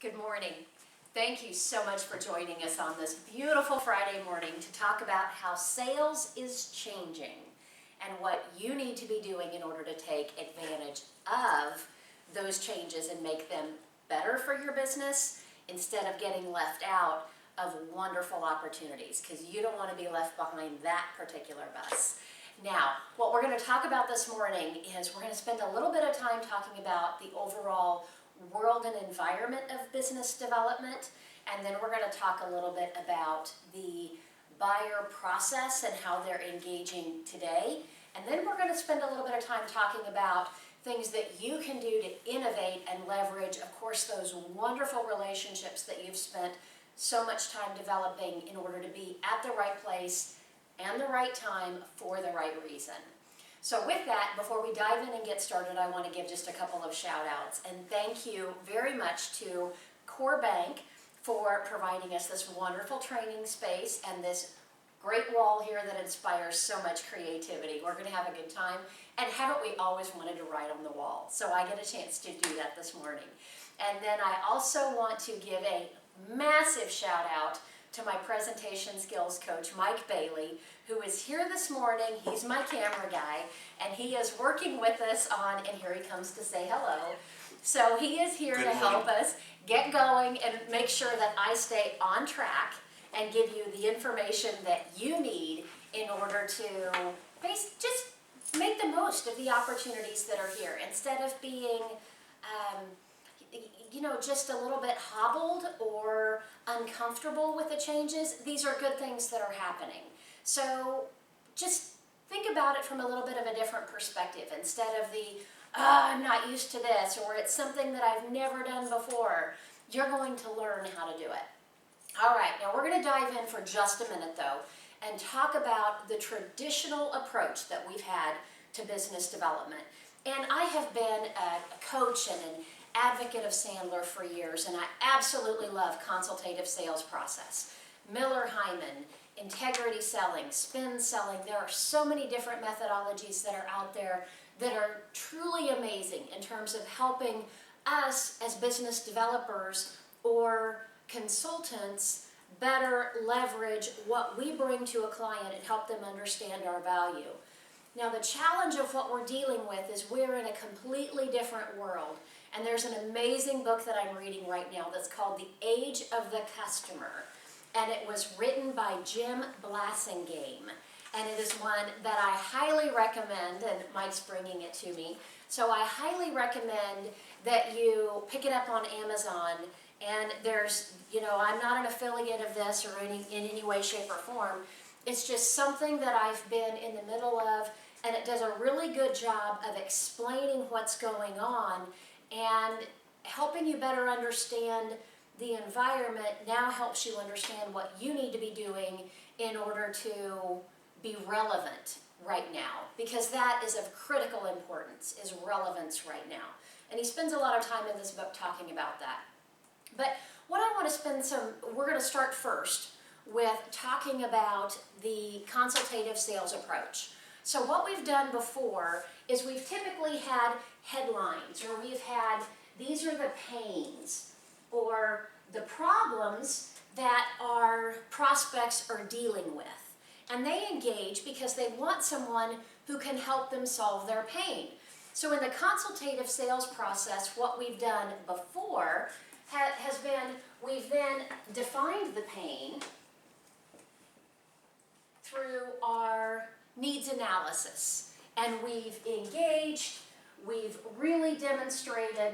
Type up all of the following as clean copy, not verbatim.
Good morning. Thank you so much for joining us on this beautiful Friday morning to talk about how sales is changing and what you need to be doing in order to take advantage of those changes and make them better for your business instead of getting left out of wonderful opportunities, because you don't want to be left behind that particular bus. Now, what we're going to talk about this morning is we're going to spend a little bit of time talking about the overall world and environment of business development, and then we're going to talk a little bit about the buyer process and how they're engaging today. And then we're going to spend a little bit of time talking about things that you can do to innovate and leverage, of course, those wonderful relationships that you've spent so much time developing in order to be at the right place and the right time for the right reason. So with that, before we dive in and get started, I want to give just a couple of shout outs. And thank you very much to Core Bank for providing us this wonderful training space and this great wall here that inspires so much creativity. We're going to have a good time. And haven't we always wanted to write on the wall? So I get a chance to do that this morning. And then I also want to give a massive shout out to my presentation skills coach, Mike Bailey, who is here this morning. He's my camera guy, and he is working with us on, and here he comes to say hello. So he is here to help us get going and make sure that I stay on track and give you the information that you need in order to just make the most of the opportunities that are here, instead of being just a little bit hobbled or uncomfortable with the changes. These are good things that are happening. So just think about it from a little bit of a different perspective, instead of the, I'm not used to this, or it's something that I've never done before. You're going to learn how to do it. All right, now we're going to dive in for just a minute though and talk about the traditional approach that we've had to business development. And I have been a coach and an advocate of Sandler for years, and I absolutely love consultative sales process. Miller Hyman, integrity selling, spin selling. There are so many different methodologies that are out there that are truly amazing in terms of helping us as business developers or consultants better leverage what we bring to a client and help them understand our value. Now, the challenge of what we're dealing with is we're in a completely different world. And there's an amazing book that I'm reading right now that's called The Age of the Customer. And it was written by Jim Blasingame. And it is one that I highly recommend, and Mike's bringing it to me. So I highly recommend that you pick it up on Amazon. And there's, I'm not an affiliate of this or in any way, shape, or form. It's just something that I've been in the middle of, and it does a really good job of explaining what's going on and helping you better understand the environment. Now helps you understand what you need to be doing in order to be relevant right now, because that is of critical importance, is relevance right now. And he spends a lot of time in this book talking about that. But what I want to we're going to start first with talking about the consultative sales approach. So what we've done before is we've typically had headlines, or we've had, these are the pains or the problems that our prospects are dealing with. And they engage because they want someone who can help them solve their pain. So in the consultative sales process, what we've done before has been, we've then defined the pain through our needs analysis. And we've engaged, we've really demonstrated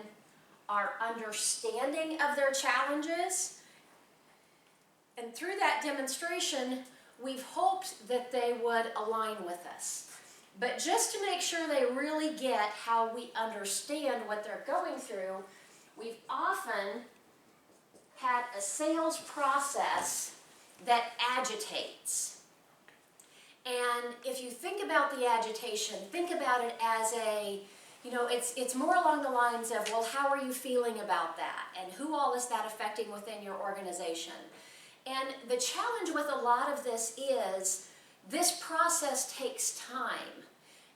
our understanding of their challenges. And through that demonstration, we've hoped that they would align with us. But just to make sure they really get how we understand what they're going through, we've often had a sales process that agitates. And if you think about the agitation, think about it as it's more along the lines of, well, how are you feeling about that? And who all is that affecting within your organization? And the challenge with a lot of this is, this process takes time.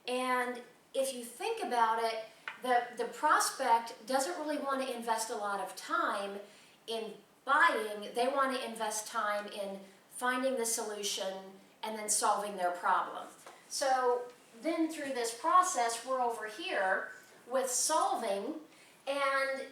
And if you think about it, the prospect doesn't really want to invest a lot of time in buying, they want to invest time in finding the solution and then solving their problem. So then through this process, we're over here with solving, and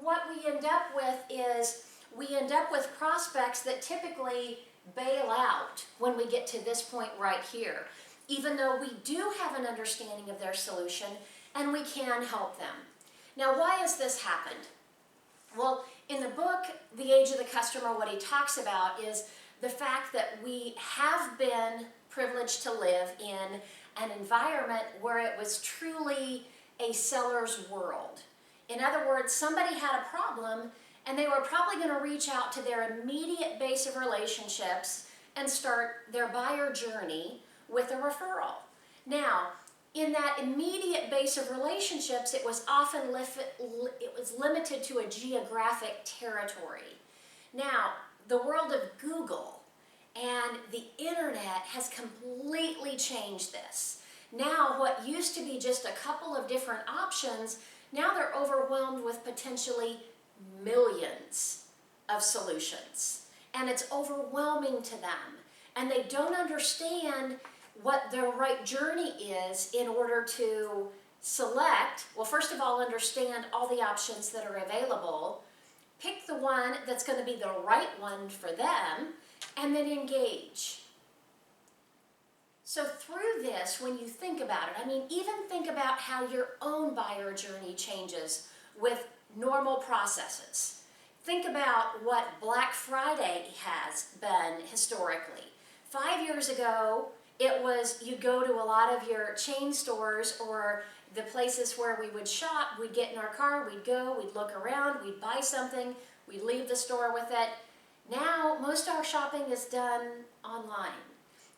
what we end up with is we end up with prospects that typically bail out when we get to this point right here, even though we do have an understanding of their solution and we can help them. Now, why has this happened? Well, in the book, The Age of the Customer, what he talks about is the fact that we have been privileged to live in an environment where it was truly a seller's world. In other words, somebody had a problem and they were probably going to reach out to their immediate base of relationships and start their buyer journey with a referral. Now, in that immediate base of relationships, it was often limited to a geographic territory. Now, the world of Google and the internet has completely changed this. Now, what used to be just a couple of different options, now they're overwhelmed with potentially millions of solutions. And it's overwhelming to them. And they don't understand what their right journey is in order to select, well, first of all, understand all the options that are available, pick the one that's going to be the right one for them, and then engage. So through this, when you think about it, I mean, even think about how your own buyer journey changes with normal processes. Think about what Black Friday has been historically. 5 years ago, it was you go to a lot of your chain stores or the places where we would shop, we'd get in our car, we'd go, we'd look around, we'd buy something, we'd leave the store with it. Now, most of our shopping is done online.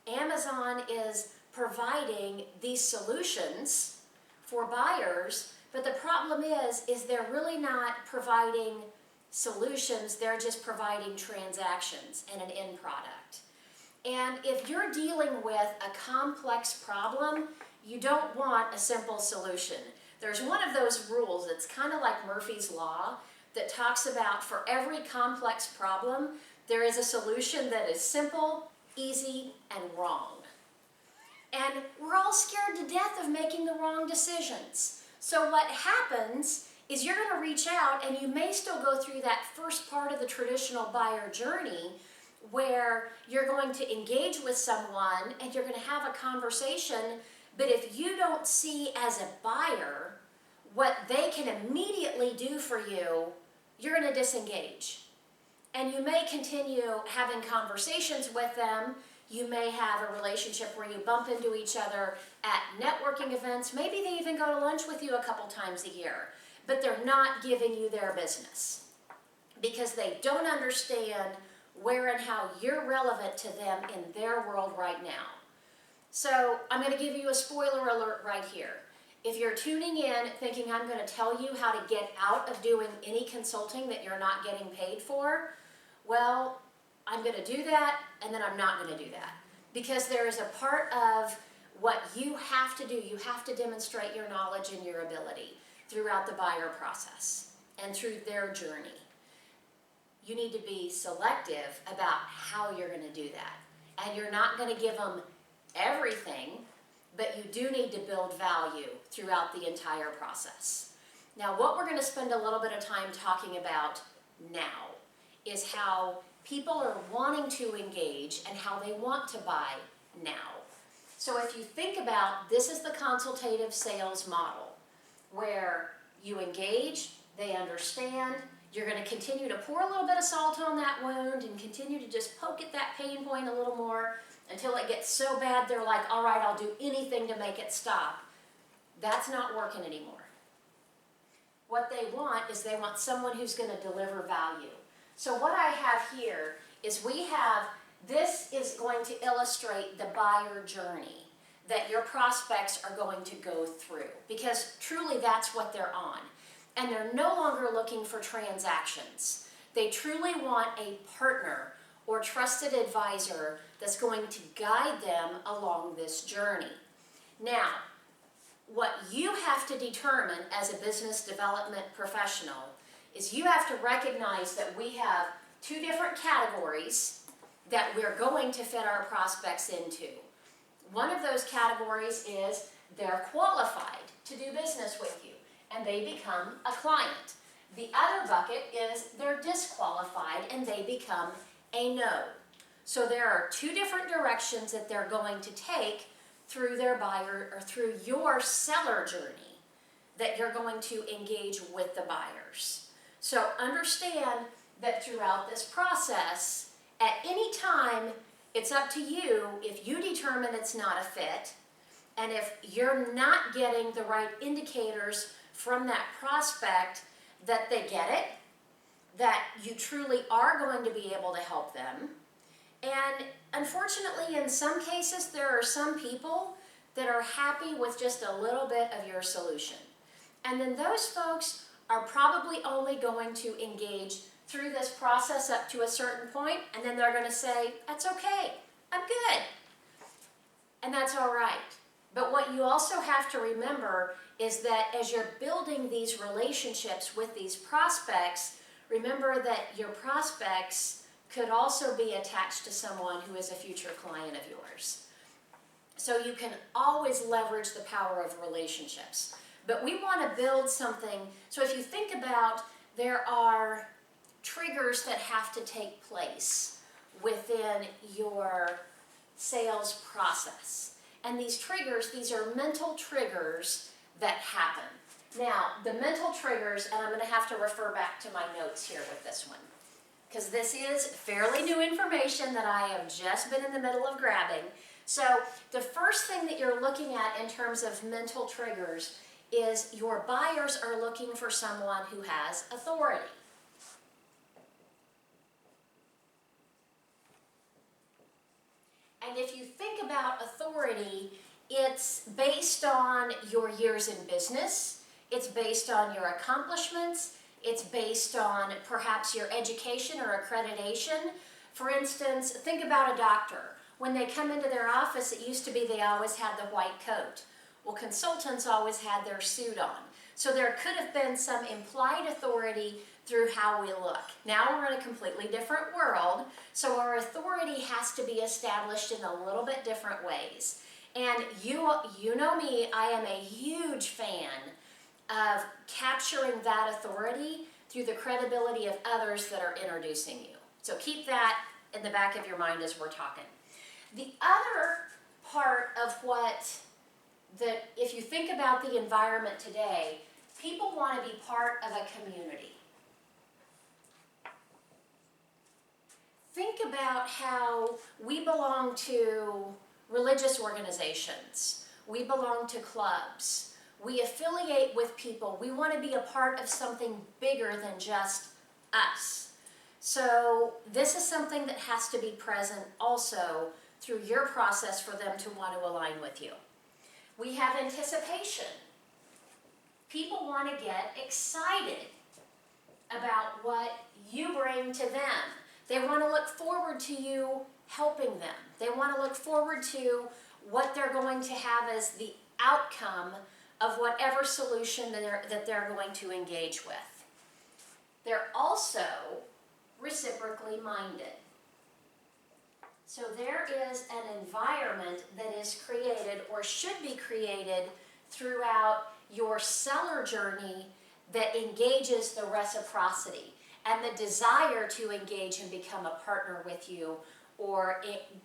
Amazon is providing these solutions for buyers, but the problem is they're really not providing solutions, they're just providing transactions and an end product. And if you're dealing with a complex problem, you don't want a simple solution. There's one of those rules, it's kind of like Murphy's Law, that talks about for every complex problem, there is a solution that is simple, easy, and wrong. And we're all scared to death of making the wrong decisions. So what happens is you're going to reach out and you may still go through that first part of the traditional buyer journey where you're going to engage with someone and you're going to have a conversation, but if you don't see as a buyer what they can immediately do for you, you're going to disengage. And you may continue having conversations with them. You may have a relationship where you bump into each other at networking events. Maybe they even go to lunch with you a couple times a year, but they're not giving you their business because they don't understand where and how you're relevant to them in their world right now. So I'm going to give you a spoiler alert right here. If you're tuning in thinking I'm going to tell you how to get out of doing any consulting that you're not getting paid for, well, I'm going to do that and then I'm not going to do that. Because there is a part of what you have to do. You have to demonstrate your knowledge and your ability throughout the buyer process and through their journey. You need to be selective about how you're going to do that. And you're not going to give them everything, but you do need to build value throughout the entire process. Now, what we're going to spend a little bit of time talking about now is how people are wanting to engage and how they want to buy now. So if you think about, this is the consultative sales model where you engage, they understand, you're going to continue to pour a little bit of salt on that wound and continue to just poke at that pain point a little more until it gets so bad they're like, all right, I'll do anything to make it stop. That's not working anymore. What they want is they want someone who's going to deliver value. So what I have here is this is going to illustrate the buyer journey that your prospects are going to go through, because truly that's what they're on. And they're no longer looking for transactions. They truly want a partner or trusted advisor that's going to guide them along this journey. Now, what you have to determine as a business development professional is you have to recognize that we have two different categories that we're going to fit our prospects into. One of those categories is they're qualified to do business with you and they become a client. The other bucket is they're disqualified and they become a no. So there are two different directions that they're going to take through their buyer or through your seller journey that you're going to engage with the buyers. So understand that throughout this process, at any time, it's up to you if you determine it's not a fit, and if you're not getting the right indicators from that prospect that they get it, that you truly are going to be able to help them. And unfortunately, in some cases, there are some people that are happy with just a little bit of your solution. And then those folks are probably only going to engage through this process up to a certain point, and then they're going to say, that's okay, I'm good. And that's all right. But what you also have to remember is that as you're building these relationships with these prospects, remember that your prospects could also be attached to someone who is a future client of yours. So you can always leverage the power of relationships. But we want to build something, so if you think about, there are triggers that have to take place within your sales process. And these triggers, these are mental triggers that happen. Now, the mental triggers, and I'm going to have to refer back to my notes here with this one, because this is fairly new information that I have just been in the middle of grabbing. So the first thing that you're looking at in terms of mental triggers is your buyers are looking for someone who has authority. And if you think about authority, it's based on your years in business, it's based on your accomplishments, it's based on perhaps your education or accreditation. For instance, think about a doctor. When they come into their office, it used to be they always had the white coat. Well, consultants always had their suit on. So there could have been some implied authority through how we look. Now we're in a completely different world, so our authority has to be established in a little bit different ways. And you know me, I am a huge fan of capturing that authority through the credibility of others that are introducing you. So keep that in the back of your mind as we're talking. The other part of if you think about the environment today, people want to be part of a community. Think about how we belong to religious organizations. We belong to clubs. We affiliate with people. We want to be a part of something bigger than just us. So this is something that has to be present also through your process for them to want to align with you. We have anticipation. People want to get excited about what you bring to them. They want to look forward to you helping them. They want to look forward to what they're going to have as the outcome of whatever solution that they're going to engage with. They're also reciprocally minded. So there is an environment that is created or should be created throughout your seller journey that engages the reciprocity and the desire to engage and become a partner with you or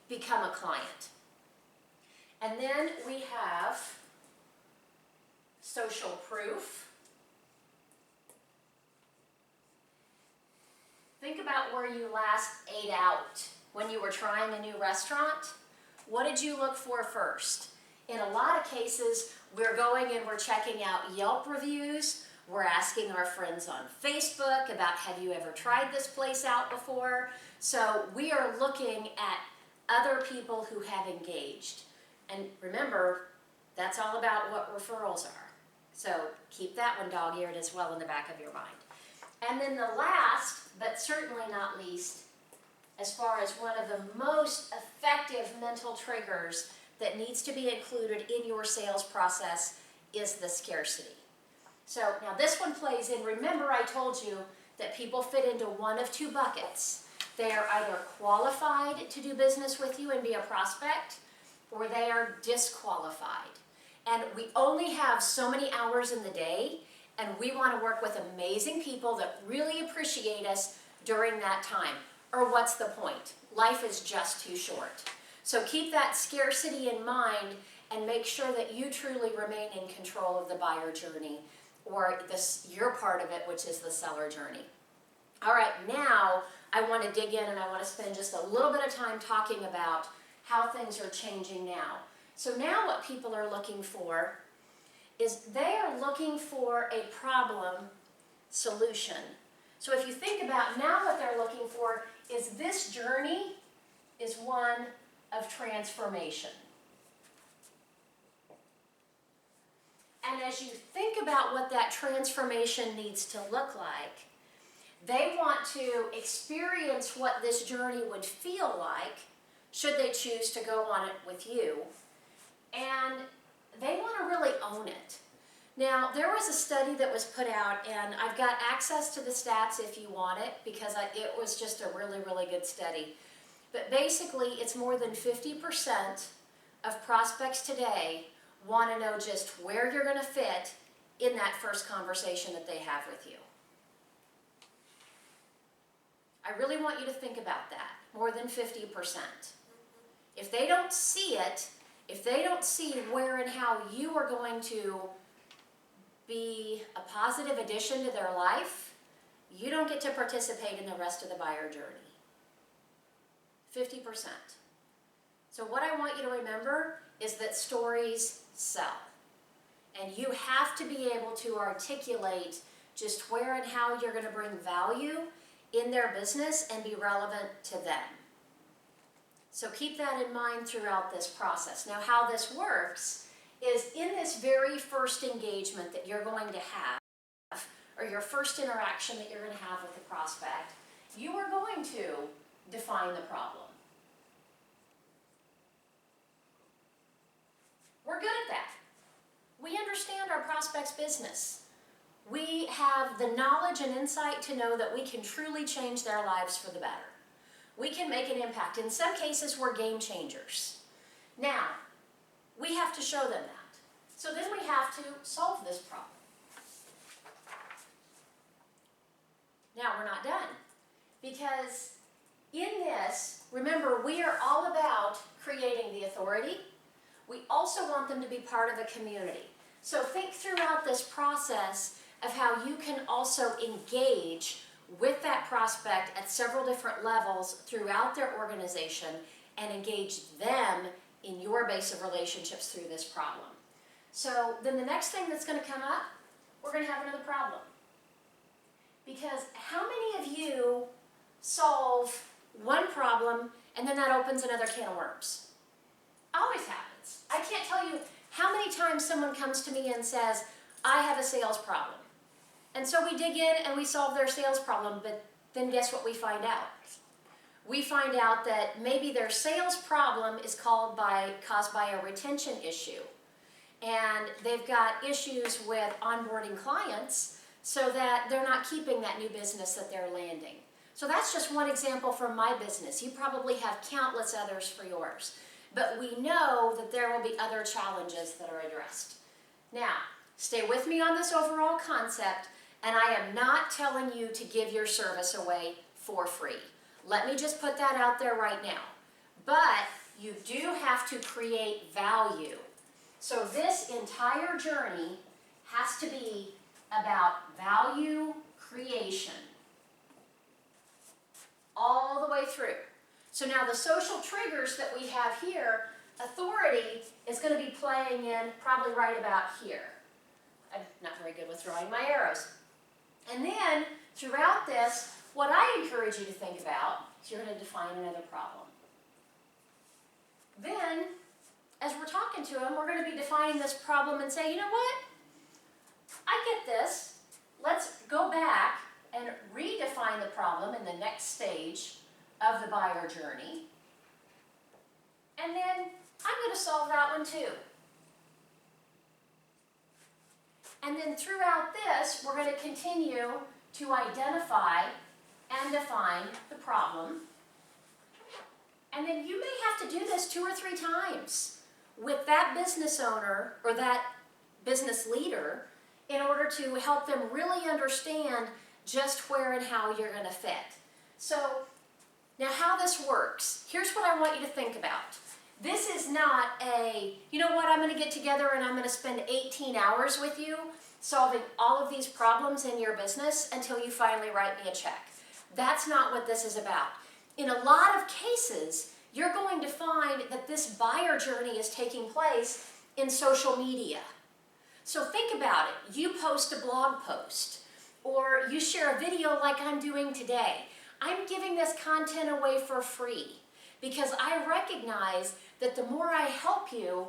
become a client. And then we have social proof. Think about where you last ate out. When you were trying a new restaurant, what did you look for first? In a lot of cases, we're going and we're checking out Yelp reviews. We're asking our friends on Facebook about, have you ever tried this place out before? So we are looking at other people who have engaged. And remember, that's all about what referrals are. So keep that one dog-eared as well in the back of your mind. And then the last, but certainly not least, as far as one of the most effective mental triggers that needs to be included in your sales process is the scarcity. So now this one plays in. Remember I told you that people fit into one of two buckets. They are either qualified to do business with you and be a prospect, or they are disqualified. And we only have so many hours in the day, and we want to work with amazing people that really appreciate us during that time. Or what's the point? Life is just too short. So keep that scarcity in mind and make sure that you truly remain in control of the buyer journey, or your part of it, which is the seller journey. All right, now I want to dig in and I want to spend just a little bit of time talking about how things are changing now. So now what people are looking for is they are looking for a problem solution. So if you think about now what they're looking for is this journey is one of transformation. And as you think about what that transformation needs to look like, they want to experience what this journey would feel like should they choose to go on it with you. And they want to really own it. Now, there was a study that was put out, and I've got access to the stats if you want it, because it was just a really, really good study. But basically, it's more than 50% of prospects today want to know just where you're going to fit in that first conversation that they have with you. I really want you to think about that, more than 50%. If they don't see it, if they don't see where and how you are going to be a positive addition to their life, you don't get to participate in the rest of the buyer journey. 50%. So what I want you to remember is that stories sell. And you have to be able to articulate just where and how you're going to bring value in their business and be relevant to them. So keep that in mind throughout this process. Now, how this works is in this very first engagement that you're going to have, or your first interaction that you're going to have with the prospect, you are going to define the problem. We're good at that. We understand our prospect's business. We have the knowledge and insight to know that we can truly change their lives for the better. We can make an impact. In some cases, we're game changers. Now, we have to show them that. So then we have to solve this problem. Now, we're not done. Because in this, remember, we are all about creating the authority. We also want them to be part of a community. So think throughout this process of how you can also engage with that prospect at several different levels throughout their organization and engage them in your base of relationships through this problem. So then the next thing that's going to come up, we're going to have another problem. Because how many of you solve one problem and then that opens another can of worms? Always happens. I can't tell you how many times someone comes to me and says, I have a sales problem. And so we dig in and we solve their sales problem, but then guess what we find out? We find out that maybe their sales problem is caused by a retention issue. And they've got issues with onboarding clients so that they're not keeping that new business that they're landing. So that's just one example from my business. You probably have countless others for yours. But we know that there will be other challenges that are addressed. Now, stay with me on this overall concept, and I am not telling you to give your service away for free. Let me just put that out there right now. But you do have to create value. So this entire journey has to be about value creation all the way through. So now the social triggers that we have here, authority is going to be playing in probably right about here. I'm not very good with drawing my arrows. And then throughout this, what I encourage you to think about is you're going to define another problem. Then, as we're talking to them, we're going to be defining this problem and say, you know what? I get this. Let's go back and redefine the problem in the next stage of the buyer journey. And then I'm going to solve that one too. And then throughout this, we're going to continue to identify and define the problem. And then you may have to do this 2 or 3 times with that business owner or that business leader in order to help them really understand just where and how you're going to fit. So now how this works, here's what I want you to think about. This is not a, you know what, I'm going to get together and I'm going to spend 18 hours with you solving all of these problems in your business until you finally write me a check. That's not what this is about. In a lot of cases, you're going to find that this buyer journey is taking place in social media. So think about it. You post a blog post, or you share a video like I'm doing today. I'm giving this content away for free because I recognize that the more I help you,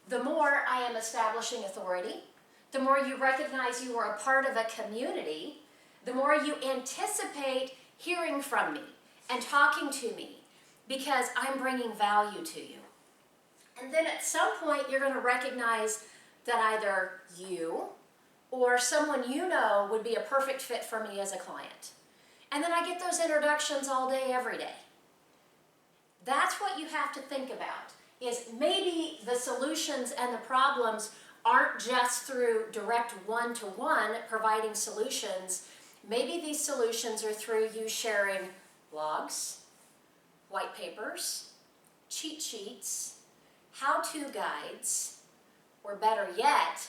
the more I am establishing authority, the more you recognize you are a part of a community, the more you anticipate hearing from me and talking to me because I'm bringing value to you. And then at some point you're going to recognize that either you or someone you know would be a perfect fit for me as a client. And then I get those introductions all day, every day. That's what you have to think about, is maybe the solutions and the problems aren't just through direct one-to-one providing solutions. Maybe these solutions are through you sharing blogs, white papers, cheat sheets, how-to guides, or better yet,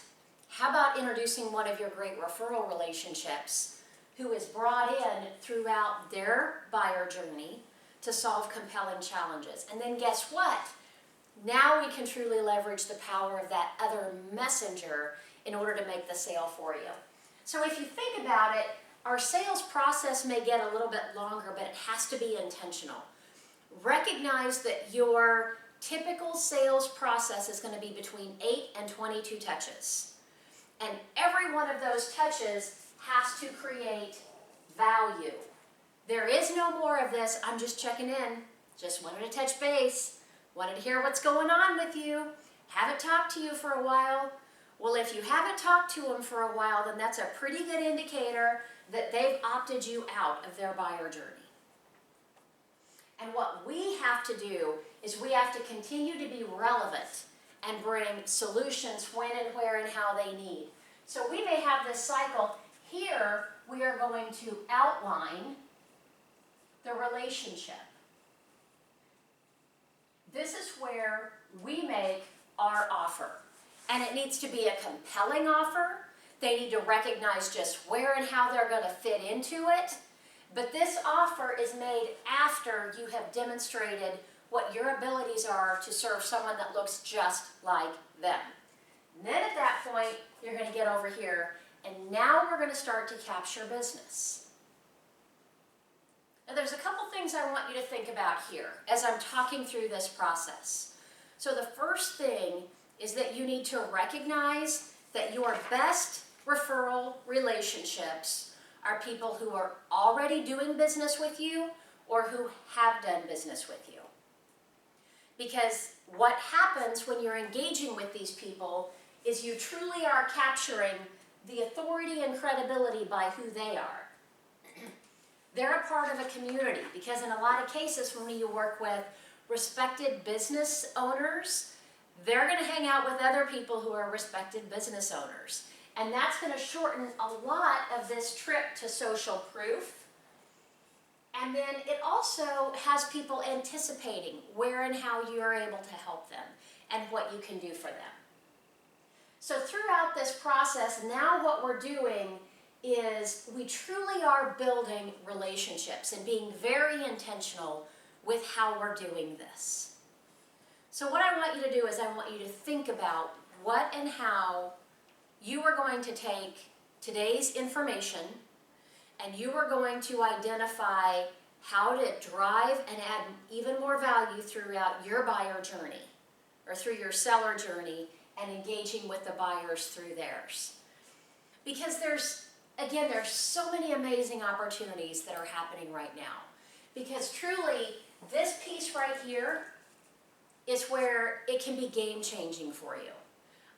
how about introducing one of your great referral relationships who is brought in throughout their buyer journey to solve compelling challenges. And then guess what? Now we can truly leverage the power of that other messenger in order to make the sale for you. So if you think about it, our sales process may get a little bit longer, but it has to be intentional. Recognize that your typical sales process is going to be between 8 and 22 touches. And every one of those touches has to create value. There is no more of this, I'm just checking in, just wanted to touch base, wanted to hear what's going on with you, haven't talked to you for a while. Well, if you haven't talked to them for a while, then that's a pretty good indicator that they've opted you out of their buyer journey. And what we have to do is we have to continue to be relevant and bring solutions when and where and how they need. So we may have this cycle. Here, we are going to outline the relationship. This is where we make our offer. And it needs to be a compelling offer. They need to recognize just where and how they're going to fit into it. But this offer is made after you have demonstrated what your abilities are to serve someone that looks just like them. And then at that point, you're going to get over here, and now we're going to start to capture business. Now there's a couple things I want you to think about here as I'm talking through this process. So the first thing is that you need to recognize that your best referral relationships are people who are already doing business with you or who have done business with you. Because what happens when you're engaging with these people is you truly are capturing the authority and credibility by who they are. They're a part of a community because in a lot of cases when you work with respected business owners, they're going to hang out with other people who are respected business owners. And that's going to shorten a lot of this trip to social proof. And then it also has people anticipating where and how you're able to help them and what you can do for them. So throughout this process, now what we're doing is we truly are building relationships and being very intentional with how we're doing this. So what I want you to do is I want you to think about what and how you are going to take today's information and you are going to identify how to drive and add even more value throughout your buyer journey or through your seller journey and engaging with the buyers through theirs. Because there's so many amazing opportunities that are happening right now. Because truly, this piece right here is where it can be game-changing for you.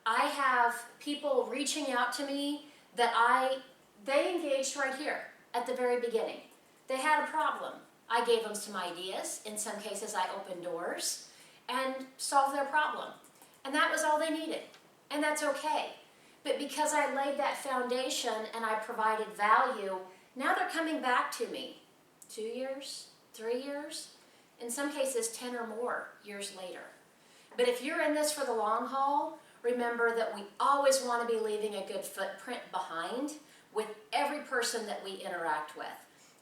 I have people reaching out to me that they engaged right here. at the very beginning. They had a problem. I gave them some ideas. In some cases, I opened doors and solved their problem. And that was all they needed. And that's okay. But because I laid that foundation and I provided value, now they're coming back to me 2 years, 3 years, in some cases 10 or more years later. But if you're in this for the long haul, remember that we always want to be leaving a good footprint behind with every person that we interact with.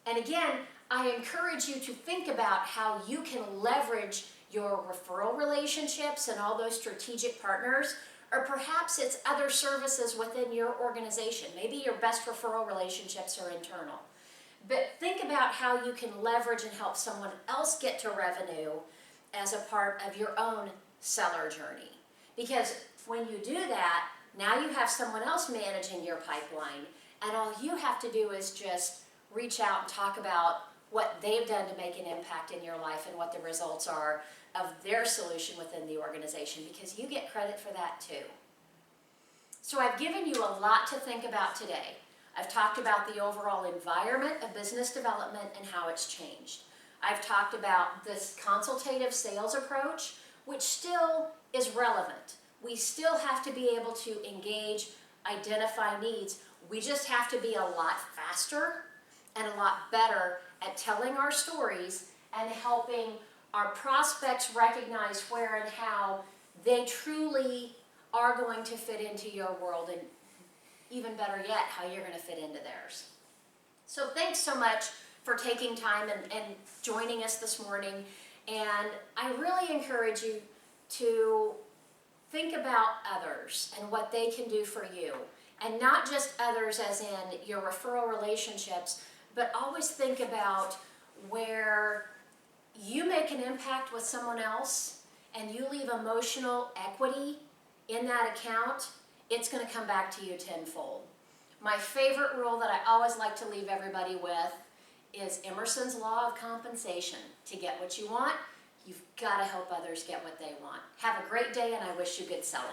And again, I encourage you to think about how you can leverage your referral relationships and all those strategic partners, or perhaps it's other services within your organization. Maybe your best referral relationships are internal. But think about how you can leverage and help someone else get to revenue as a part of your own seller journey. Because when you do that, now you have someone else managing your pipeline, and all you have to do is just reach out and talk about what they've done to make an impact in your life and what the results are of their solution within the organization, because you get credit for that too. So I've given you a lot to think about today. I've talked about the overall environment of business development and how it's changed. I've talked about this consultative sales approach, which still is relevant. We still have to be able to engage, identify needs. We just have to be a lot faster and a lot better at telling our stories and helping our prospects recognize where and how they truly are going to fit into your world, and even better yet, how you're going to fit into theirs. So thanks so much for taking time and joining us this morning. And I really encourage you to think about others and what they can do for you. And not just others as in your referral relationships, but always think about where you make an impact with someone else and you leave emotional equity in that account, it's going to come back to you tenfold. My favorite rule that I always like to leave everybody with is Emerson's law of compensation. To get what you want, you've got to help others get what they want. Have a great day, and I wish you good selling.